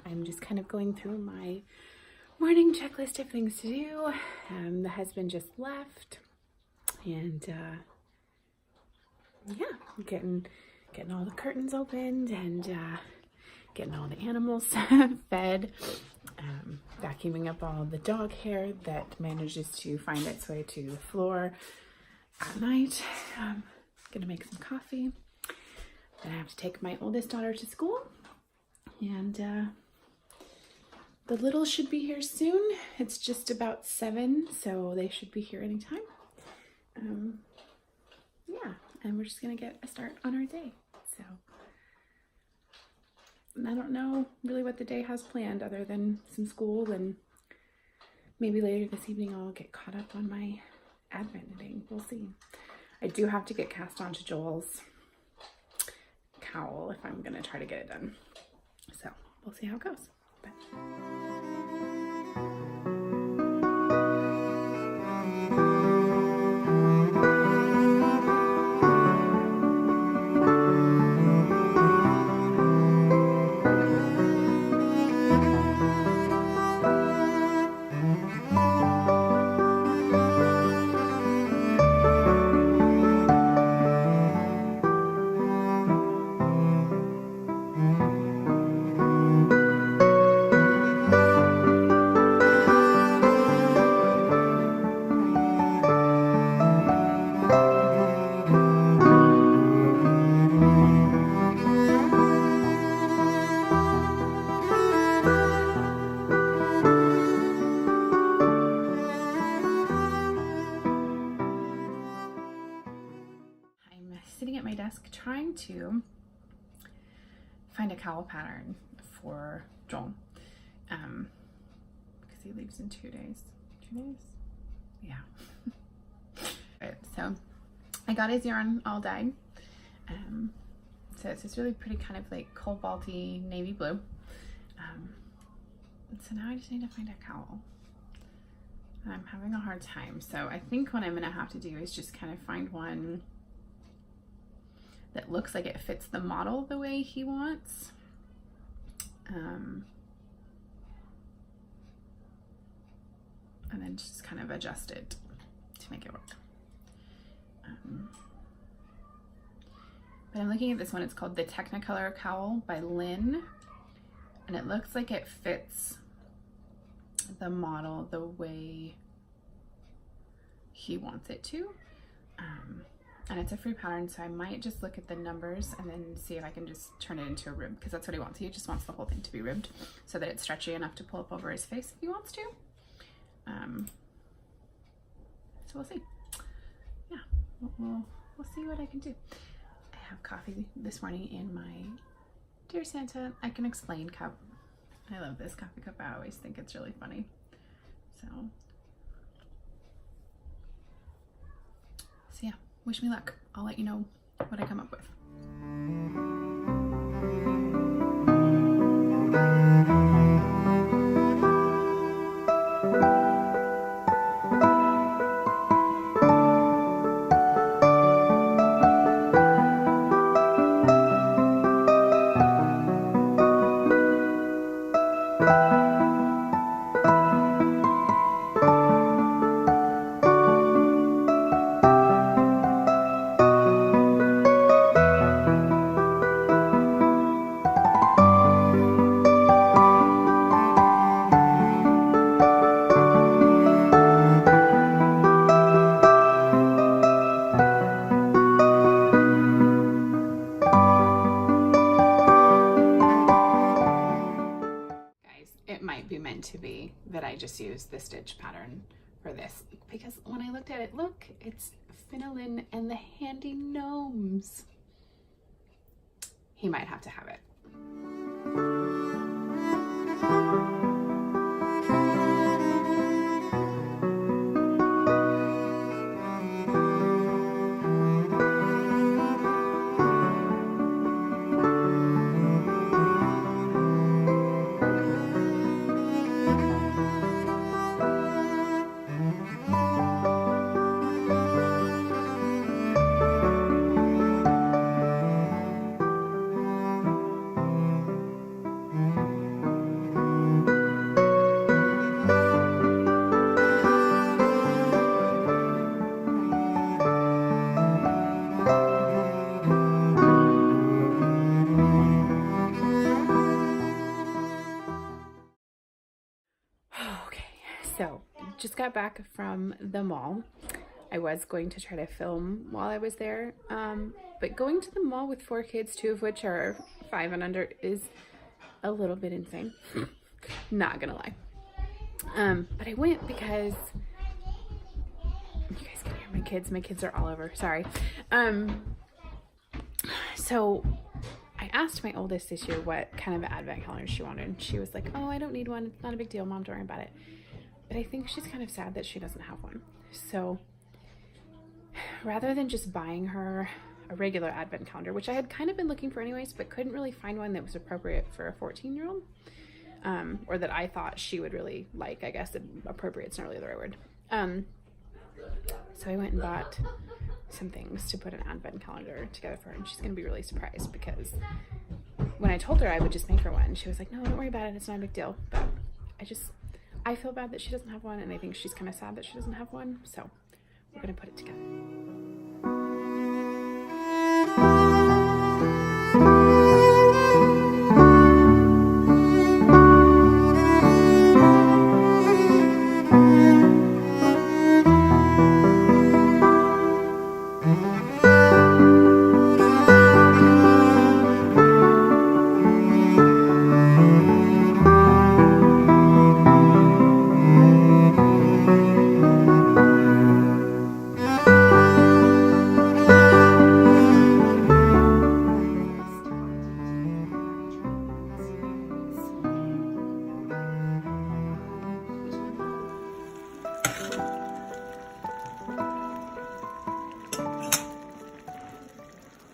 I'm just kind of going through my morning checklist of things to do. The husband just left, and yeah, getting all the curtains opened and getting all the animals fed, vacuuming up all the dog hair that manages to find its way to the floor at night. Gonna make some coffee. Then I have to take my oldest daughter to school, and the little should be here soon. It's just about 7, so they should be here anytime. Yeah, and we're just gonna get a start on our day. So I don't know really what the day has planned other than some school, and maybe later this evening I'll get caught up on my advent knitting. We'll see. I do have to get cast onto Joel's cowl if I'm gonna try to get it done. So we'll see how it goes. But sitting at my desk trying to find a cowl pattern for Joel, because he leaves in 2 days. 2 days? Yeah. Right, so I got his yarn all dyed. So it's this really pretty kind of like cobalty navy blue. And so now I just need to find a cowl. I'm having a hard time. So I think what I'm gonna have to do is just kind of find one that looks like it fits the model the way he wants. And then just kind of adjust it to make it work. But I'm looking at this one. It's called the Technicolor Cowl by Lynn, and it looks like it fits the model the way he wants it to. And it's a free pattern, so I might just look at the numbers and then see if I can just turn it into a rib, because that's what he wants. He just wants the whole thing to be ribbed so that it's stretchy enough to pull up over his face if he wants to. So we'll see. Yeah, we'll see what I can do. I have coffee this morning in my Dear Santa, I Can Explain cup. I love this coffee cup. I always think it's really funny. So yeah. Wish me luck. I'll let you know what I come up with. To be that I just use the stitch pattern for this, because when I looked at it, look, it's Finolin and the Handy Gnomes. He might have to have it. got back from the mall. I was going to try to film while I was there, but going to the mall with 4 kids, 2 of which are 5 and under, is a little bit insane. Not gonna lie. But I went because you guys can hear my kids. My kids are all over. Sorry. So I asked my oldest this year what kind of advent calendar she wanted. And she was like, "Oh, I don't need one. It's not a big deal, Mom. Don't worry about it." But I think she's kind of sad that she doesn't have one. So rather than just buying her a regular advent calendar, which I had kind of been looking for anyways, but couldn't really find one that was appropriate for a 14-year-old, or that I thought she would really like. I guess appropriate's not really the right word. So I went and bought some things to put an advent calendar together for her, and she's going to be really surprised because when I told her I would just make her one, she was like, "No, don't worry about it. It's not a big deal." But I feel bad that she doesn't have one, and I think she's kind of sad that she doesn't have one, so we're going to put it together.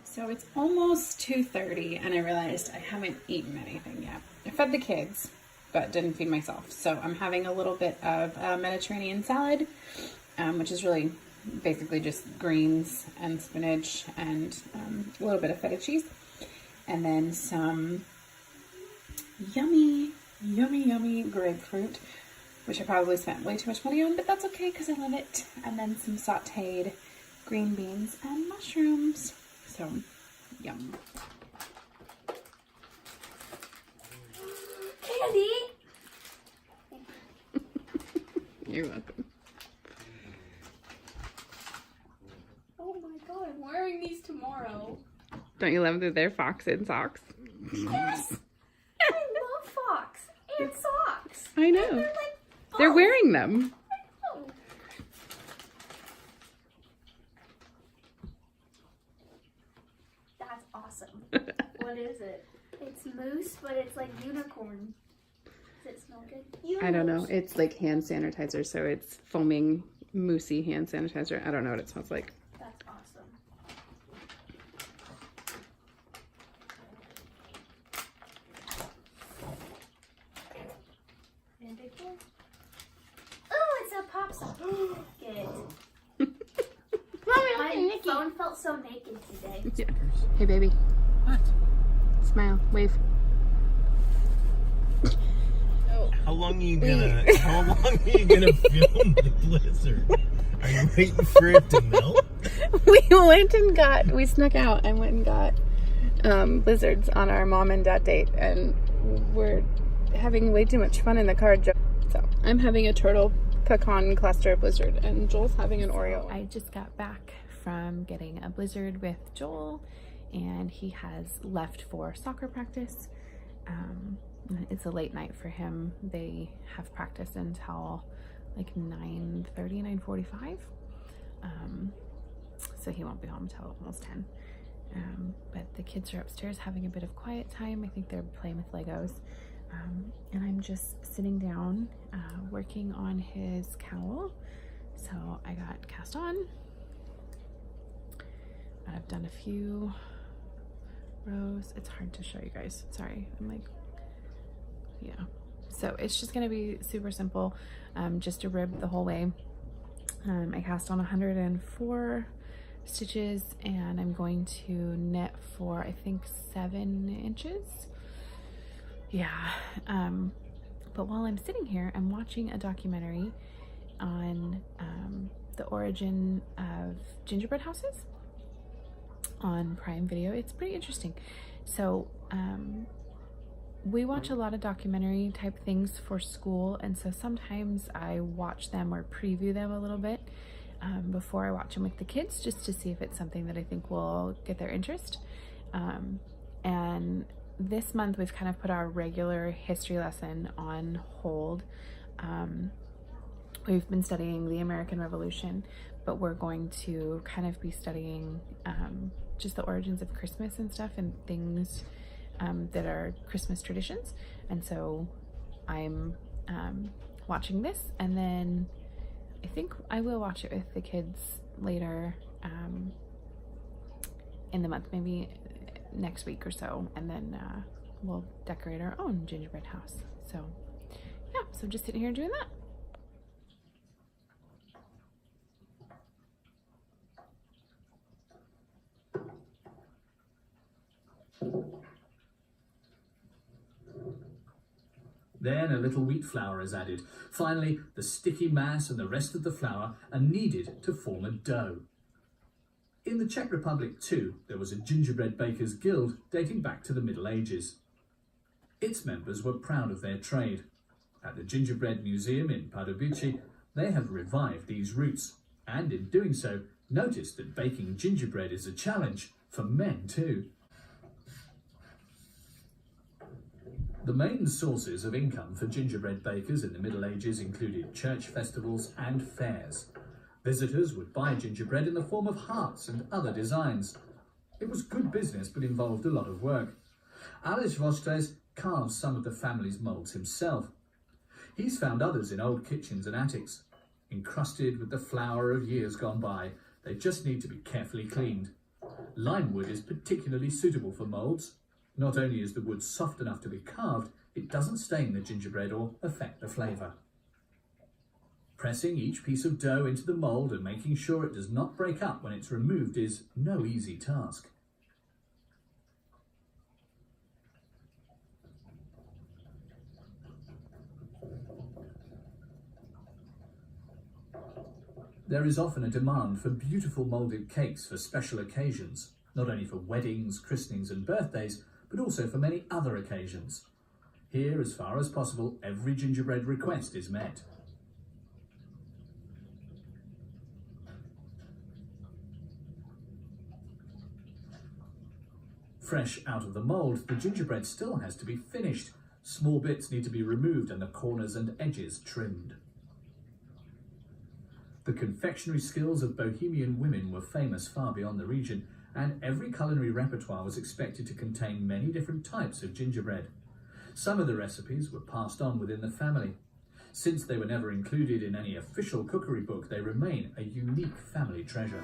So it's almost 2:30 and I realized I haven't eaten anything yet. I fed the kids, but didn't feed myself. So I'm having a little bit of a Mediterranean salad, which is really basically just greens and spinach and a little bit of feta cheese. And then some yummy grapefruit, which I probably spent way too much money on, but that's okay because I love it. And then some sauteed green beans and mushrooms. So, yum. Candy! You're welcome. Oh my god, I'm wearing these tomorrow. Don't you love that they're fox in socks? Yes! I love Fox and socks. I know. And they're like, They're wearing them. oh. That's awesome. What is it? It's mousse, but it's like unicorn. Does it smell good? I don't know. It's like hand sanitizer, so it's foaming, moussey hand sanitizer. I don't know what it smells like. That's awesome. And big boy. Oh, it's a popsicle. Get it. My phone felt so naked today. Yeah. Hey, baby. What? Smile. Wave. How long are you gonna film the blizzard? Are you waiting for it to melt? We snuck out and went and got blizzards on our mom and dad date, and we're having way too much fun in the car. So I'm having a turtle pecan cluster blizzard, and Joel's having an Oreo. I just got back from getting a blizzard with Joel, and he has left for soccer practice. It's a late night for him. They have practice until like 9:30, 9:45. So he won't be home until almost 10. But the kids are upstairs having a bit of quiet time. I think they're playing with Legos. And I'm just sitting down working on his cowl. So I got cast on. I've done a few rows. It's hard to show you guys. Sorry. I'm like, yeah. So it's just going to be super simple. Just a rib the whole way. I cast on 104 stitches, and I'm going to knit for I think 7 inches. Yeah. But while I'm sitting here, I'm watching a documentary on the origin of gingerbread houses on Prime Video. It's pretty interesting. So we watch a lot of documentary type things for school, and so sometimes I watch them or preview them a little bit before I watch them with the kids, just to see if it's something that I think will get their interest. And this month we've kind of put our regular history lesson on hold. We've been studying the American Revolution, but we're going to kind of be studying just the origins of Christmas and stuff, and things that are Christmas traditions. And so I'm watching this, and then I think I will watch it with the kids later in the month, maybe next week or so, and then we'll decorate our own gingerbread house. So yeah, so just sitting here doing that. Then a little wheat flour is added. Finally, the sticky mass and the rest of the flour are kneaded to form a dough. In the Czech Republic too, there was a gingerbread bakers guild dating back to the Middle Ages. Its members were proud of their trade. At the Gingerbread Museum in Pardubice, they have revived these roots, and in doing so, noticed that baking gingerbread is a challenge for men too. The main sources of income for gingerbread bakers in the Middle Ages included church festivals and fairs. Visitors would buy gingerbread in the form of hearts and other designs. It was good business, but involved a lot of work. Alice Vostres carves some of the family's moulds himself. He's found others in old kitchens and attics. Encrusted with the flour of years gone by, they just need to be carefully cleaned. Lime wood is particularly suitable for moulds. Not only is the wood soft enough to be carved, it doesn't stain the gingerbread or affect the flavour. Pressing each piece of dough into the mould and making sure it does not break up when it's removed is no easy task. There is often a demand for beautiful moulded cakes for special occasions, not only for weddings, christenings and birthdays, but also for many other occasions. Here, as far as possible, every gingerbread request is met. Fresh out of the mould, the gingerbread still has to be finished. Small bits need to be removed and the corners and edges trimmed. The confectionery skills of Bohemian women were famous far beyond the region, and every culinary repertoire was expected to contain many different types of gingerbread. Some of the recipes were passed on within the family. Since they were never included in any official cookery book, they remain a unique family treasure.